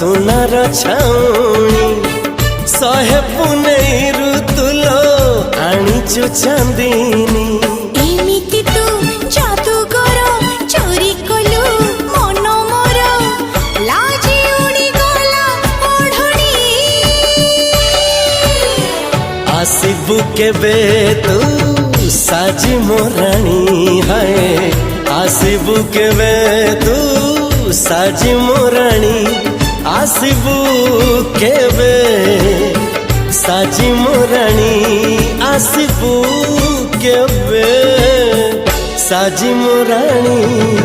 सुनार छाउणी सहे पुनई ऋतुलो आनीचु चांदीनी एमिति तू जादूगर चोरी कलु मन मोर लाजी उड़ी गला ओढ़णी आसिबु केबे तू साजी मोराणी है आसिबु केबे तू साजी मोराणी आसिबु केबे साजी मोराणी आसिबु केबे साजी मोराणी।